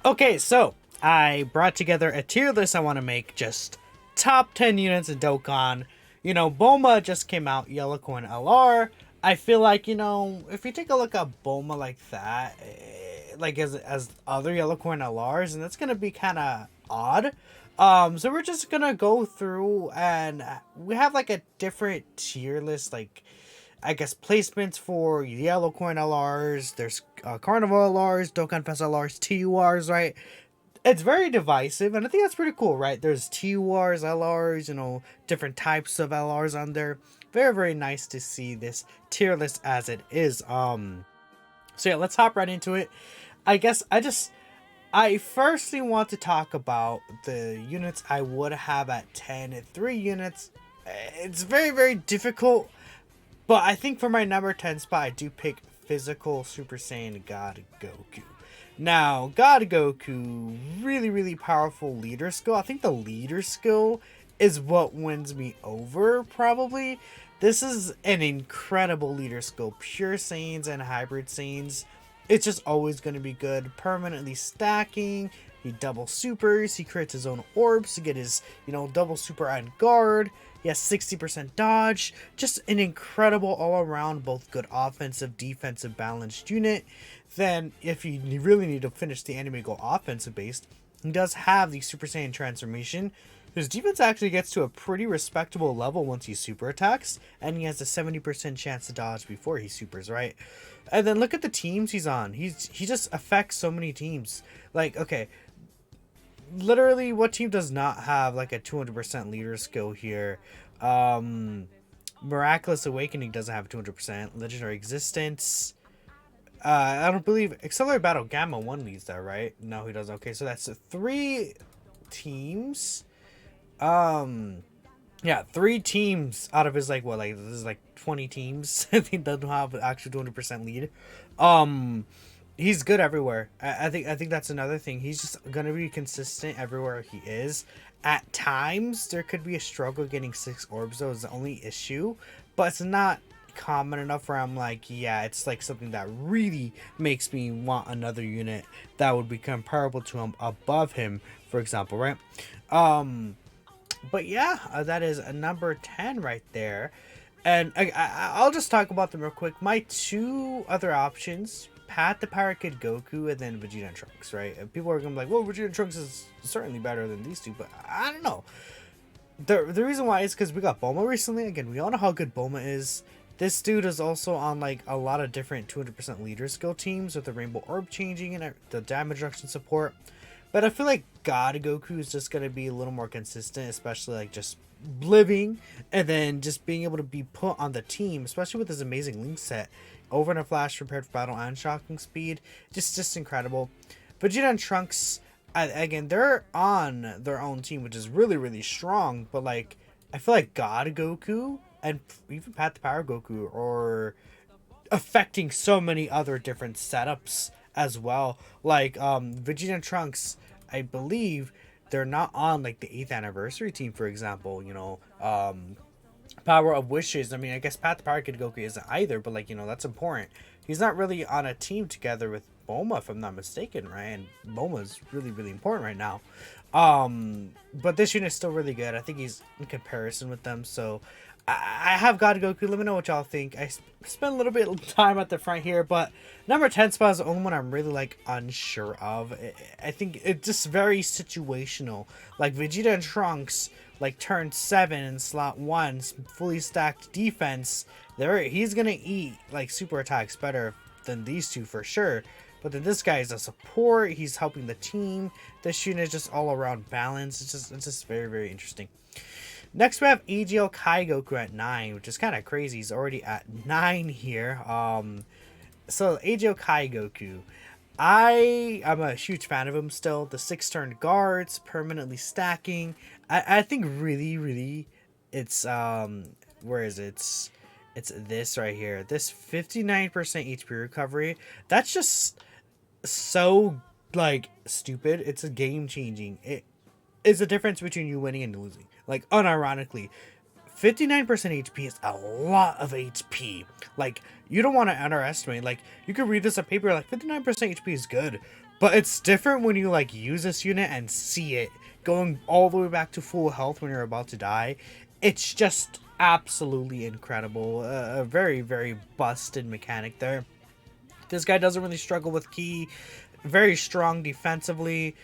Okay, so I brought together a tier list I want to make, just top 10 units in Dokkan. Bulma just came out, Yellow Coin LR. I feel like, if you take a look at Bulma like that, like as other Yellow Coin LRs, and that's going to be kind of odd. So we're just going to go through and we have like a different tier list, like I guess placements for Yellow Coin LRs. There's Carnival LRs, Dokkan Fest LRs, TURs, right? It's very divisive, and I think that's pretty cool, right? There's TURs, LRs, different types of LRs on there. Very, very nice to see this tier list as it is. So yeah, let's hop right into it. I guess I firstly want to talk about the units I would have at 10. 3 units. It's very, very difficult. But I think for my number 10 spot, I do pick Physical Super Saiyan God Goku. Now, God Goku, really, really powerful leader skill. I think the leader skill is what wins me over, probably. This is an incredible leader skill. Pure Saiyans and Hybrid Saiyans. It's just always going to be good. Permanently stacking. He double supers. He creates his own orbs to get his, double super on guard. He has 60% dodge. Just an incredible all-around, both good offensive, defensive, balanced unit. Then, if you really need to finish the anime go offensive based, he does have the Super Saiyan transformation. His defense actually gets to a pretty respectable level once he super attacks, and he has a 70% chance to dodge before he supers, right? And then look at the teams he's on. He just affects so many teams. Like, okay, literally, what team does not have like a 200% leader skill here? Miraculous Awakening doesn't have 200%. Legendary Existence. I don't believe Accelerate Battle Gamma 1 leads that, right? No, he doesn't. Okay, so that's 3 teams. Yeah, 3 teams out of his this is like 20 teams. I think doesn't have actual 200% lead. He's good everywhere. I think that's another thing. He's just gonna be consistent everywhere he is. At times there could be a struggle getting 6 orbs though, is the only issue, but it's not common enough where I'm like, yeah, it's like something that really makes me want another unit that would be comparable to him, above him, for example, right? But yeah, that is a number 10 right there. And I'll just talk about them real quick. My 2 other options, Pat the Pirate Kid Goku and then Vegeta and Trunks, right? And people are going to be like, well, Vegeta and Trunks is certainly better than these 2, but I don't know. The reason why is because we got Bulma recently. Again, we all know how good Bulma is. This dude is also on like a lot of different 200% leader skill teams with the Rainbow Orb changing and the damage reduction support. But I feel like God Goku is just going to be a little more consistent, especially like just living and then just being able to be put on the team, especially with his amazing link set. Over in a flash, prepared for battle and shocking speed. Just incredible. Vegeta and Trunks, again, they're on their own team, which is really, really strong. But like, I feel like God Goku and even Pat the Power Goku are affecting so many other different setups as well. Like Vegeta and Trunks, I believe they're not on like the 8th anniversary team, for example. Power of Wishes. I mean, I guess Path to Power Kid Goku isn't either, but like, that's important. He's not really on a team together with Bulma, if I'm not mistaken, right? And Bulma's really, really important right now. But this unit's still really good. I think he's in comparison with them, so I have God Goku. Let me know what y'all think. I spent a little bit of time at the front here, but number 10 spot is the only one I'm really like unsure of. I think it's just very situational. Like Vegeta and Trunks, like turn 7 in slot 1, fully stacked defense. He's gonna eat like super attacks better than these 2 for sure. But then this guy is a support. He's helping the team. This unit is just all around balance. It's just very, very interesting. Next we have AGL Kai Goku at 9, which is kind of crazy. He's already at 9 here. So AGL Kai Goku, I'm a huge fan of him still. The 6-turn guards, permanently stacking. I think really it's where is it? It's this right here. This 59% HP recovery. That's just so like stupid. It's a game changing. It is the difference between you winning and losing. Like unironically, 59% HP is a lot of HP. Like, you don't want to underestimate. Like, you could read this on paper, like, 59% HP is good. But it's different when you like use this unit and see it going all the way back to full health when you're about to die. It's just absolutely incredible. A very, very busted mechanic there. This guy doesn't really struggle with ki. Very strong defensively.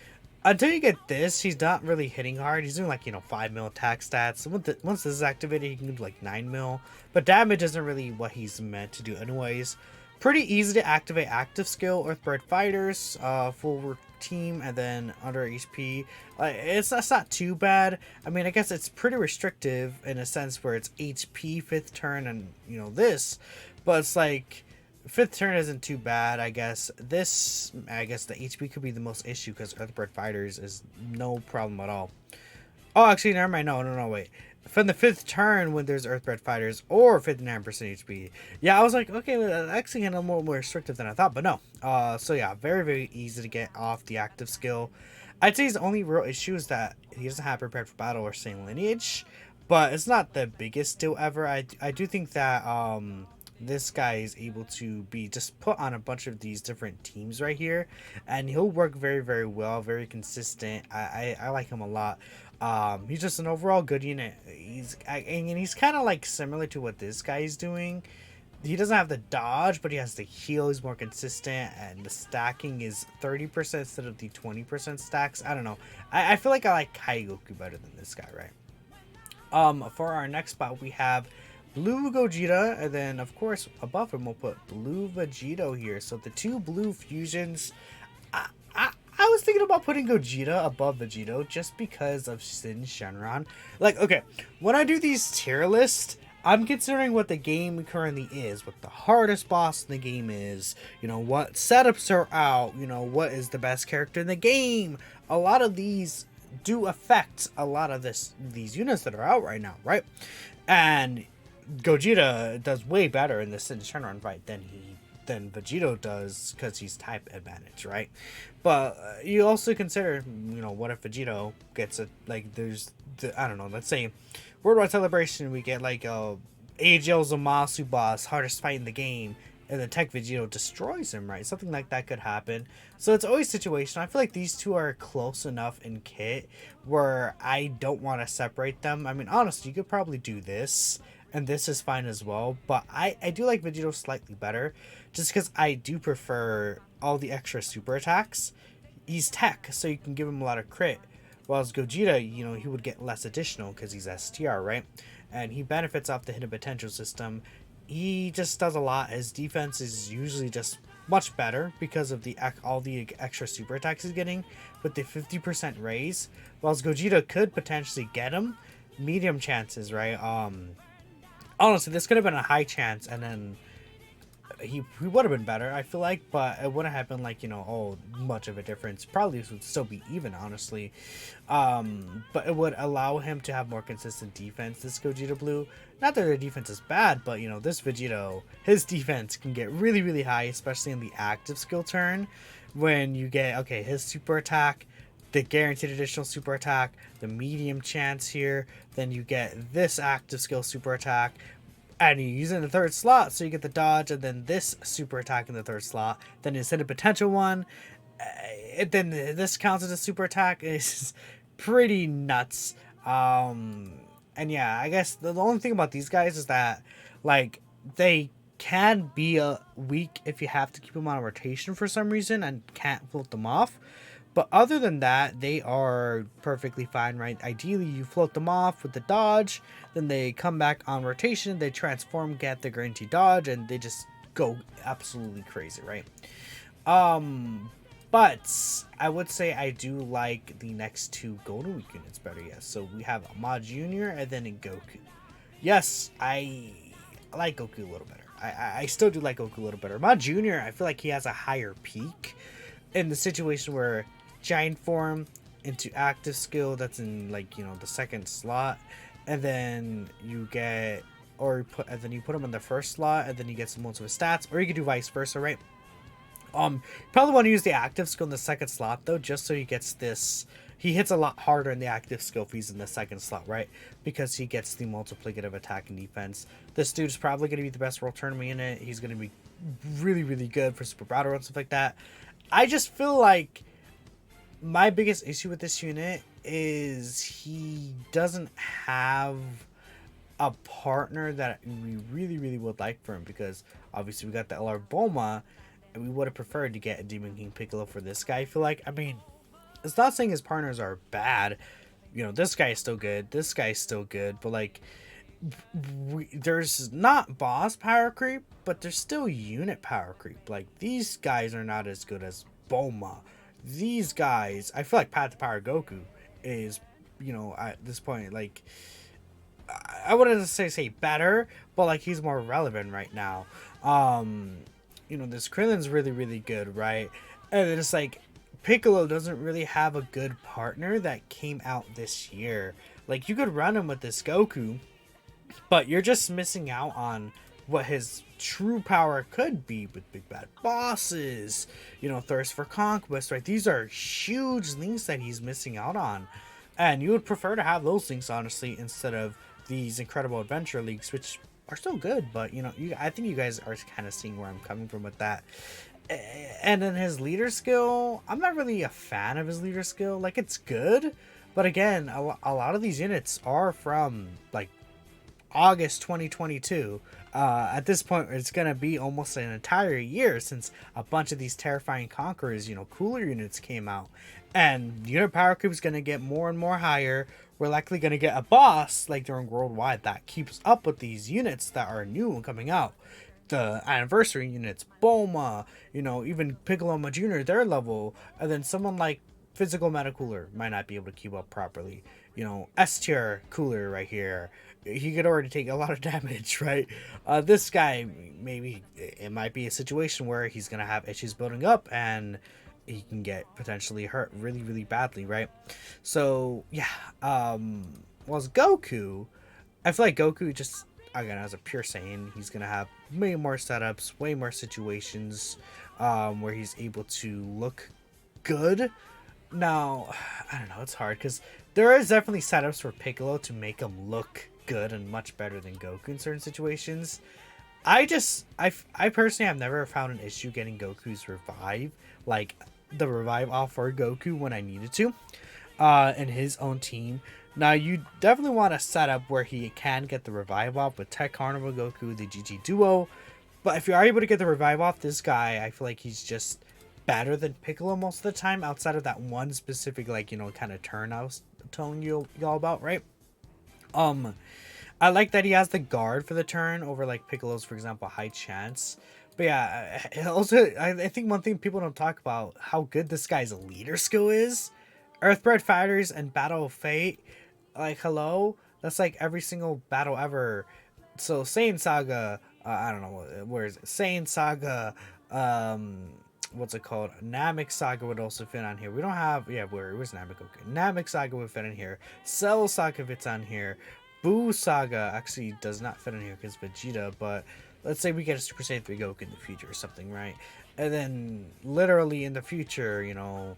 Until you get this, he's not really hitting hard. He's doing like, 5 mil attack stats. Once this is activated, he can do like 9 mil. But damage isn't really what he's meant to do anyways. Pretty easy to activate active skill, Earthbird Fighters, full team, and then under HP. That's not too bad. I mean, I guess it's pretty restrictive in a sense where it's HP 5th turn and, this. But it's like, 5th turn isn't too bad, I guess. I guess the HP could be the most issue because Earthbird Fighters is no problem at all. Oh, actually, never mind. No, wait. From the 5th turn when there's Earthbred Fighters or 59% HP. Yeah, I was like, okay, well, actually kind of more restrictive than I thought, but no. So yeah, very, very easy to get off the active skill. I'd say his only real issue is that he doesn't have Prepared for Battle or Same Lineage, but it's not the biggest deal ever. I do think that this guy is able to be just put on a bunch of these different teams right here, and he'll work very, very well, very consistent. I like him a lot. He's just an overall good unit. He's kind of like similar to what this guy is doing. He doesn't have the dodge, but he has the heal. He's more consistent, and the stacking is 30% instead of the 20% stacks. I don't know. I feel like I like Kaigoku better than this guy, right? For our next spot, we have Blue Gogeta, and then of course above him we'll put Blue Vegito here. So the two blue fusions. I was thinking about putting Gogeta above Vegito just because of Sin Shenron. Like, okay, when I do these tier lists, I'm considering what the game currently is, what the hardest boss in the game is, what setups are out, what is the best character in the game. A lot of these do affect a lot of these units that are out right now, right? And Gogeta does way better in the Sin Shenron fight than Vegito does because he's type advantage, right? But you also consider, what if Vegito gets I don't know, let's say Worldwide Celebration, we get like AGL Zamasu boss, hardest fight in the game, and then Tech Vegito destroys him, right? Something like that could happen. So it's always situational. I feel like these two are close enough in kit where I don't want to separate them. I mean, honestly, you could probably do this, and this is fine as well, but I do like Vegito slightly better, just because I do prefer all the extra super attacks. He's tech, so you can give him a lot of crit, whilst Gogeta, he would get less additional because he's STR, right? And he benefits off the hidden potential system. He just does a lot. His defense is usually just much better because of all the extra super attacks he's getting with the 50% raise, whilst Gogeta could potentially get him. Medium chances, right? Honestly, this could have been a high chance, and then he would have been better, I feel like, but it wouldn't have been like, much of a difference. Probably this would still be even, honestly. But it would allow him to have more consistent defense, this Gogeta Blue. Not that their defense is bad, but, this Vegito, his defense can get really, really high, especially in the active skill turn, when you get, okay, his super attack, the guaranteed additional super attack, the medium chance here, then you get this active skill super attack, and you use it in the third slot, so you get the dodge, and then this super attack in the third slot, then instead of potential one, then this counts as a super attack. Is pretty nuts. And yeah, I guess the only thing about these guys is that, like, they can be weak if you have to keep them on a rotation for some reason and can't float them off. But other than that, they are perfectly fine, right? Ideally, you float them off with the dodge, then they come back on rotation, they transform, get the guaranteed dodge, and they just go absolutely crazy, right? But I would say I do like the next two Golden Week units better, yes. So we have Ma Jr. and then Goku. Yes, I like Goku a little better. I still do like Goku a little better. Ma Jr., I feel like he has a higher peak in the situation where giant form into active skill, that's in like, the second slot, and then you get, and then you put him in the first slot, and then you get some most of his stats, or you could do vice versa, right? Probably want to use the active skill in the second slot though, just so he gets this. He hits a lot harder in the active skill if he's in the second slot, right? Because he gets the multiplicative attack and defense. This dude's probably going to be the best World Tournament unit. He's going to be really, really good for Super Battle and stuff like that. I just feel like my biggest issue with this unit is he doesn't have a partner that we really would like for him, because obviously we got the LR Bulma, and we would have preferred to get a Demon King Piccolo for this guy. I feel like, I mean, it's not saying his partners are bad. You know, this guy is still good. This guy is still good. But, like, there's not boss power creep, but there's still unit power creep. Like, these guys are not as good as Bulma. These guys, I feel like Path to Power Goku is, you know, at this point, like, I wouldn't say better, but, like, he's more relevant right now. You know, this Krillin's really good, right? And then it's like, Piccolo doesn't really have a good partner that came out this year. Like, you could run him with this Goku, but you're just missing out on what his true power could be with big bad bosses, you know, thirst for conquest, right? These are huge links that he's missing out on. And you would prefer to have those links, honestly, instead of these incredible adventure leagues, which are still good, but, you know, I think you guys are kind of seeing where I'm coming from with that. And then his leader skill, I'm not really a fan of his leader skill. Like, it's good, but again, a lot of these units are from, like, August 2022. At this point, it's gonna be almost an entire year since a bunch of these terrifying conquerors, you know, cooler units came out, and unit power creep is gonna get more and more higher. We're likely gonna get a boss like during Worldwide that keeps up with these units that are new and coming out. The anniversary units, Bulma, you know, even Piccolo Jr., their level, and then someone like Physical Meta Cooler might not be able to keep up properly. You know, S tier Cooler right here, he could already take a lot of damage, right? This guy, maybe it might be a situation where he's gonna have issues building up and he can get potentially hurt really badly, right? So yeah, was Goku, I feel like Goku just, again, as a pure Saiyan, he's gonna have way more setups, way more situations where he's able to look good. Now, I don't know, it's hard because there is definitely setups for Piccolo to make him look good and much better than Goku in certain situations. I personally have never found an issue getting Goku's revive, like the revive off for Goku when I needed to, in his own team. Now, you definitely want a setup where he can get the revive off with Tech Carnival Goku, the GG duo. But if you are able to get the revive off, this guy, I feel like he's just better than Piccolo most of the time, outside of that one specific, like, you know, kind of turn I was telling y'all about, right? I like that he has the guard for the turn over, like, Piccolo's, for example, high chance. But yeah, also, I think one thing people don't talk about, how good this guy's leader skill is. Earthbred Fighters and Battle of Fate, like, hello? That's like every single battle ever. So, Saiyan Saga, I don't know, where is it? Saiyan Saga, what's it called? Namek Saga would also fit on here. We don't have, yeah, where's Namek? Okay, Namek Saga would fit in here. Cell Saga fits on here. Boo Saga actually does not fit in here because Vegeta, but let's say we get a Super Saiyan 3 Goku in the future or something, right? And then literally in the future, you know,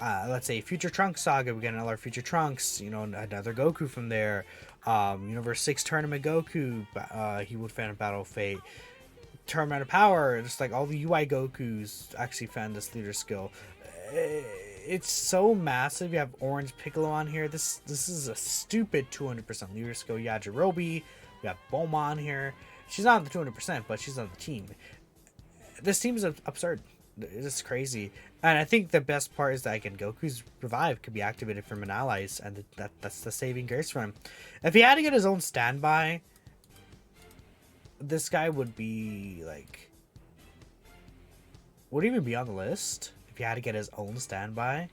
let's say Future Trunks Saga, we get another Future Trunks, you know, another Goku from there. Universe 6 Tournament Goku, he would fan of Battle of Fate. Tournament of Power, just like all the UI Gokus actually fan this leader skill. It's so massive. You have Orange Piccolo on here. This is a stupid 200% leader skill. Yeah, Jirobi, we have Bulma on here. She's not on the 200%, but she's on the team. This team is absurd. It's crazy. And I think the best part is that, again, Goku's revive could be activated from an allies, and that's the saving grace for him. If he had to get his own standby, this guy would be, like, would he even be on the list if he had to get his own standby?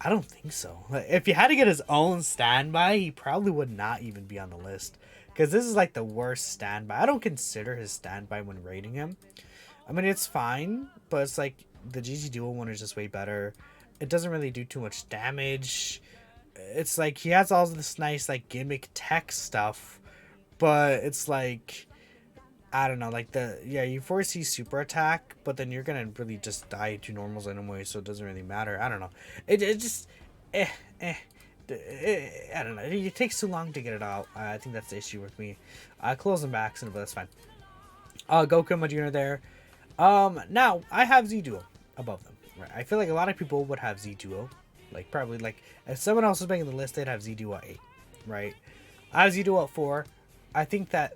I don't think so. Like, if he had to get his own standby, he probably would not even be on the list, because this is like the worst standby. I don't consider his standby when rating him. I mean, it's fine, but it's like the GG Duo one is just way better. It doesn't really do too much damage. It's like he has all this nice, like, gimmick tech stuff, but it's like, I don't know, like, you foresee super attack, but then you're gonna really just die to normals anyway, so it doesn't really matter. I don't know. It just, I don't know. It takes too long to get it out. I think that's the issue with me. Closing back, but that's fine. Goku Majuna there. Now, I have Z-Duo. above them. Right. I feel like a lot of people would have Z Duo, like probably like if someone else was making the list, they'd have Z Duo at 8, right? I have Z Duo at 4. I think that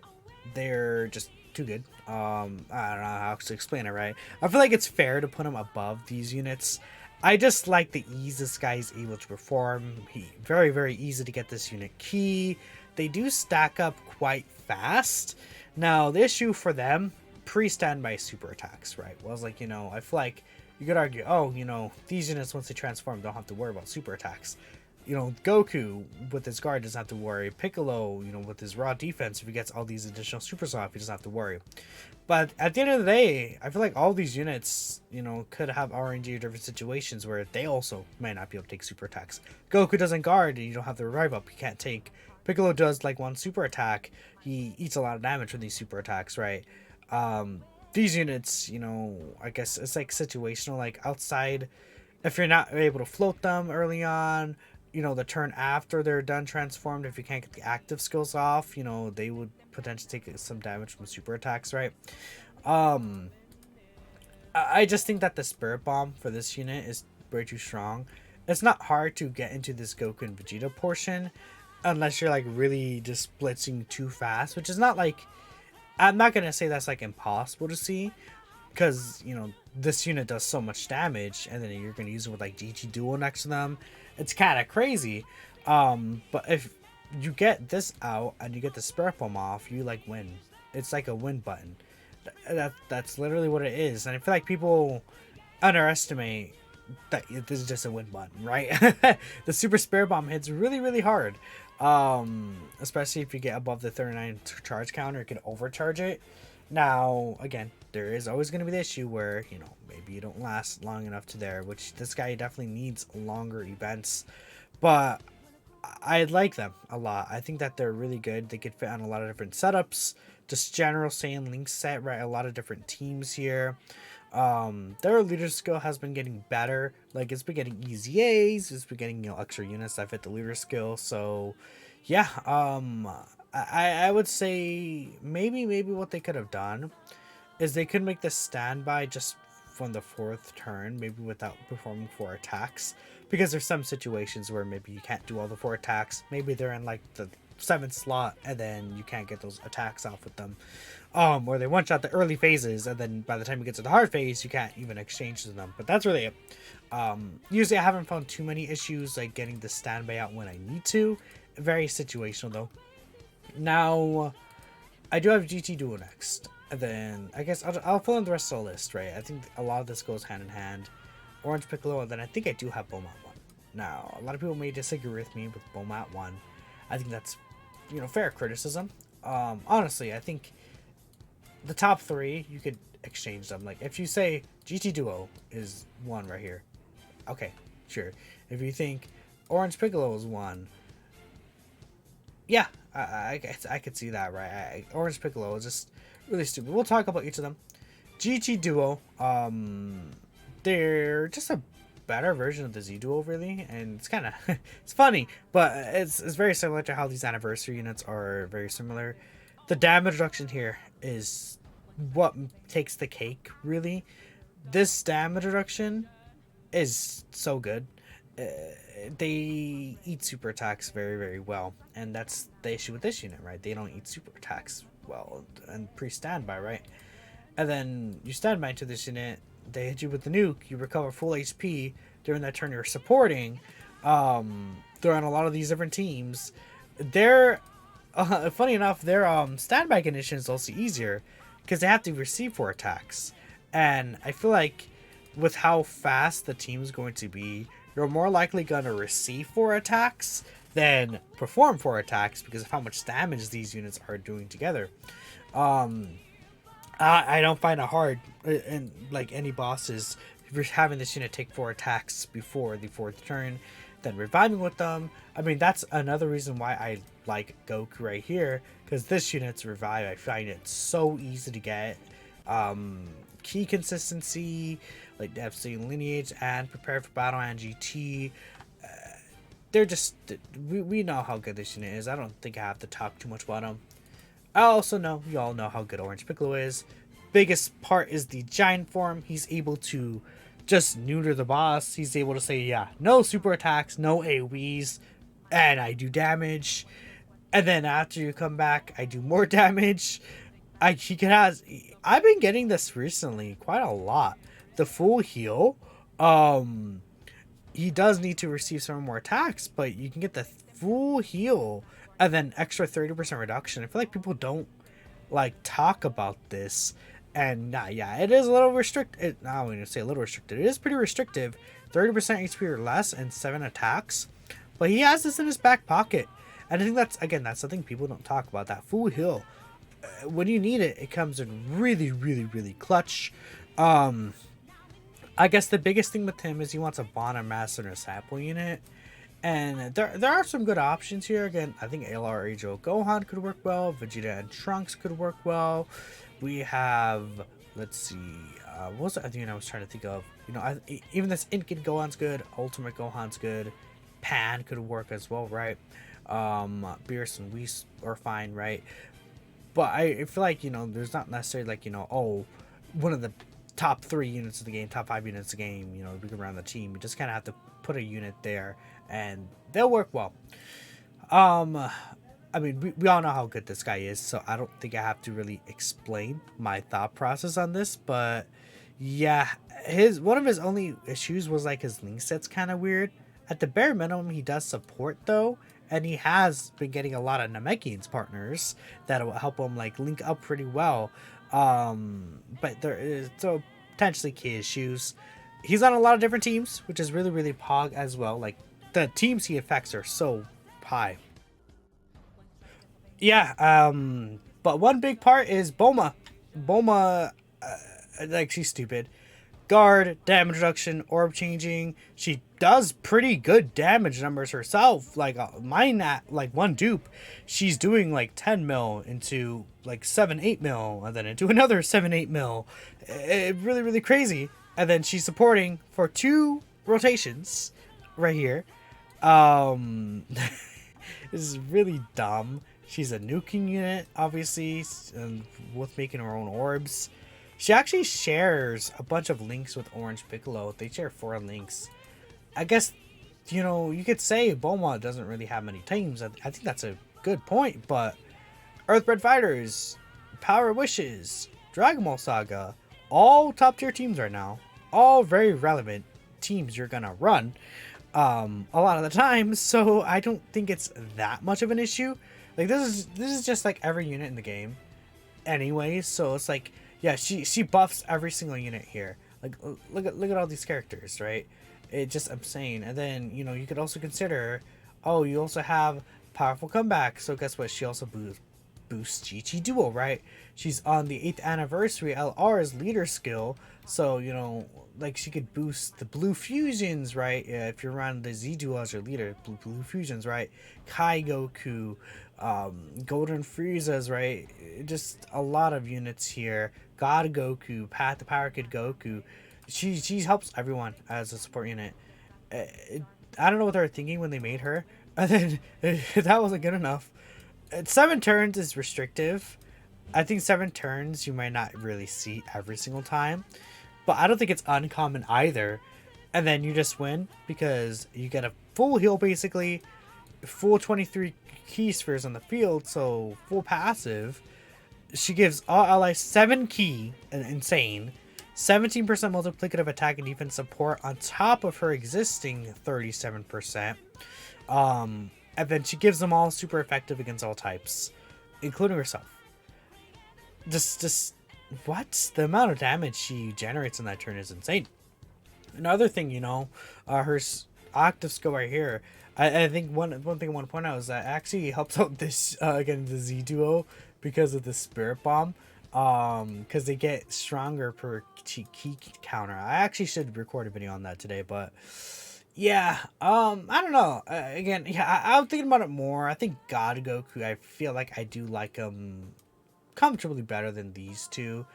they're just too good. I don't know how to explain it, right? I feel like it's fair to put him above these units. I just like the ease this guy is able to perform. He very, very easy to get this unit key. They do stack up quite fast. Now, the issue for them, pre-standby super attacks, right? Well, it's like, you know, I feel like you could argue, oh, you know, these units, once they transform, don't have to worry about super attacks. You know, Goku with his guard doesn't have to worry. Piccolo, you know, with his raw defense, if he gets all these additional supers off, he doesn't have to worry. But at the end of the day, I feel like all these units, you know, could have RNG or different situations where they also might not be able to take super attacks. Goku doesn't guard, and you don't have the revive up. He can't take. Piccolo does like one super attack. He eats a lot of damage with these super attacks, right? These units, you know, I guess it's like situational. Like outside, if you're not able to float them early on, you know, the turn after they're done transformed, if you can't get the active skills off, you know, they would potentially take some damage from super attacks, right? I just think that the Spirit Bomb for this unit is way too strong. It's not hard to get into this Goku and Vegeta portion unless you're like really just blitzing too fast, which is not like, I'm not going to say that's like impossible to see, because, you know, this unit does so much damage, and then you're going to use it with like GT Duo next to them. It's kind of crazy. But if you get this out and you get the Spirit Bomb off, you like win. It's like a win button. That's literally what it is. And I feel like people underestimate that this is just a win button, right? The Super Spirit Bomb hits really, really hard. Especially if you get above the 39 charge counter, you can overcharge it. Now, again, there is always going to be the issue where, you know, maybe you don't last long enough to there, which this guy definitely needs longer events. But I like them a lot. I think that they're really good. They could fit on a lot of different setups. Just general Saiyan Link set, right? A lot of different teams here. Their leader skill has been getting better. Like, it's been getting easy A's. It's been getting, you know, extra units that fit the leader skill. So, yeah, I would say maybe what they could have done is they could make the standby just from the 4th turn, maybe without performing 4 attacks, because there's some situations where maybe you can't do all the 4 attacks. Maybe they're in like the 7th slot and then you can't get those attacks off with them, or they one shot the early phases and then by the time you get to the hard phase you can't even exchange to them. But that's really it. Usually I haven't found too many issues like getting the standby out when I need to. Very situational though. Now, I do have GT Duo next. And then, I guess I'll fill in the rest of the list, right? I think a lot of this goes hand in hand. Orange Piccolo, and then I think I do have Bulma at 1. Now, a lot of people may disagree with me with Bulma at 1. I think that's, you know, fair criticism. Honestly, I think the top 3, you could exchange them. Like, if you say GT Duo is 1 right here, okay, sure. If you think Orange Piccolo is 1, yeah, I could see that, right? Orange Piccolo is just really stupid. We'll talk about each of them. GT Duo, they're just a better version of the Z Duo, really, and it's kind of it's funny, but it's very similar to how these anniversary units are very similar. The damage reduction here is what takes the cake, really. This damage reduction is so good. They eat super attacks very, very well, and that's the issue with this unit, right? They don't eat super attacks well and pre-standby, right? And then you standby into this unit, they hit you with the nuke, you recover full HP during that turn you're supporting. They're on a lot of these different teams. They're funny enough, their standby condition is also easier because they have to receive 4 attacks, and I feel like with how fast the team is going to be, you're more likely going to receive 4 attacks than perform 4 attacks because of how much damage these units are doing together. I don't find it hard in like any bosses if you're having this unit take 4 attacks before the 4th turn, then reviving with them. I mean, that's another reason why I like Goku right here, because this unit's revive, I find it so easy to get. Key consistency, like FC lineage and prepare for battle and GT. They're just, we know how good this unit is. I don't think I have to talk too much about them. I also know, you all know how good Orange Piccolo is. Biggest part is the giant form. He's able to just neuter the boss. He's able to say, yeah, no super attacks, no AoEs, and I do damage. And then after you come back, I do more damage. He can has. I've been getting this recently quite a lot. The full heal. Um, he does need to receive some more attacks, but you can get the full heal and then extra 30% reduction. I feel like people don't like talk about this, and yeah, it is a little restricted. I'm going to say a little restricted. It is pretty restrictive. 30% HP or less and 7 attacks, but he has this in his back pocket, and I think that's something people don't talk about. That full heal, when you need it, it comes in really clutch. I guess the biggest thing with him is he wants a Bonner Master and a Sample unit. And there are some good options here. Again, I think ALR Age of Gohan could work well. Vegeta and Trunks could work well. We have, let's see, what was the other thing I was trying to think of? You know, even this Inkin Gohan's good. Ultimate Gohan's good. Pan could work as well, right? Beerus and Whis are fine, right? But I feel like, you know, there's not necessarily like, you know, oh, one of the top 3 units of the game, top 5 units of the game, you know, we can run the team. You just kind of have to put a unit there and they'll work well. I mean, we all know how good this guy is, so I don't think I have to really explain my thought process on this, but yeah, one of his only issues was like his link set's kind of weird. At the bare minimum, he does support though, and he has been getting a lot of Namekian's partners that will help him like link up pretty well. But there is so potentially key issues. He's on a lot of different teams, which is really pog as well. Like the teams he affects are so high. Yeah, but one big part is Bulma. Bulma, like, she's stupid. Guard, damage reduction, orb changing. She does pretty good damage numbers herself. Like, mine at, like, one dupe, she's doing, like, 10 mil into, like, 7-8 mil, and then into another 7-8 mil. Really crazy. And then she's supporting for 2 rotations right here. This is really dumb. She's a nuking unit, obviously, with making her own orbs. She actually shares a bunch of links with Orange Piccolo. They share 4 links. I guess, you know, you could say Bulma doesn't really have many teams. I think that's a good point, but Earthbred Fighters, Power Wishes, Dragon Ball Saga, all top tier teams right now. All very relevant teams you're gonna run a lot of the time, so I don't think it's that much of an issue. Like, this is just like every unit in the game anyway, so it's like, yeah, she buffs every single unit here. Like, look at all these characters, right? I'm saying. And then, you know, you could also consider, oh, you also have powerful comeback, so guess what? She also boosts Chi Duo, right? She's on the 8th anniversary LR's leader skill, so, you know, like, she could boost the blue fusions, right? If you're around the Z Duo as your leader, blue fusions, right? Kai Goku, Golden Frieza's, right? Just a lot of units here. God Goku, Path to Power Kid Goku. She helps everyone as a support unit. I don't know what they were thinking when they made her. And then that wasn't good enough. 7 turns is restrictive. I think 7 turns you might not really see every single time, but I don't think it's uncommon either. And then you just win because you get a full heal, basically, full 23 key spheres on the field, so full passive. She gives all allies 7 key, insane, 17% multiplicative attack and defense support on top of her existing 37%. And then she gives them all super effective against all types, including herself. Just what? The amount of damage she generates in that turn is insane. Another thing, you know, her octave skill right here. I think one thing I want to point out is that actually helps out this again the Z Duo because of the Spirit Bomb. Because they get stronger per key counter. I actually should record a video on that today, but yeah, I don't know. Again, yeah, I'm thinking about it more. I think God Goku, I feel like I do like him comfortably better than these two.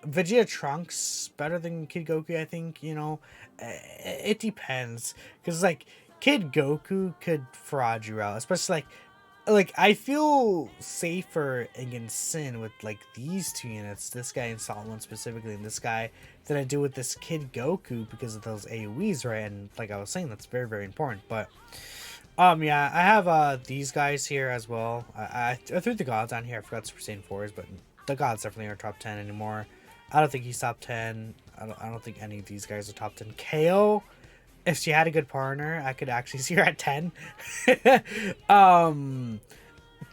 Vegeta Trunks better than Kid Goku, I think. You know, it depends, because like Kid Goku could fraud you out, especially like like I feel safer against Sin with like these two units, this guy and Solid One specifically, and this guy, than I do with this Kid Goku because of those AoEs, right? And like I was saying, that's very very important. But yeah, I have these guys here as well. I threw the gods on here. I forgot Super Saiyan 4s, but the gods definitely aren't top 10 anymore. I don't think he's top 10. I don't think any of these guys are top 10. KO, if she had a good partner, I could actually see her at 10.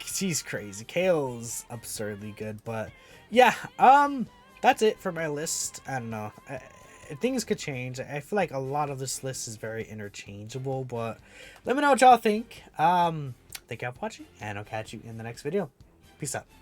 She's crazy. KO's absurdly good, but yeah, that's it for my list. I don't know. Things could change. I feel like a lot of this list is very interchangeable, but let me know what y'all think. Thank y'all for watching, and I'll catch you in the next video. Peace out.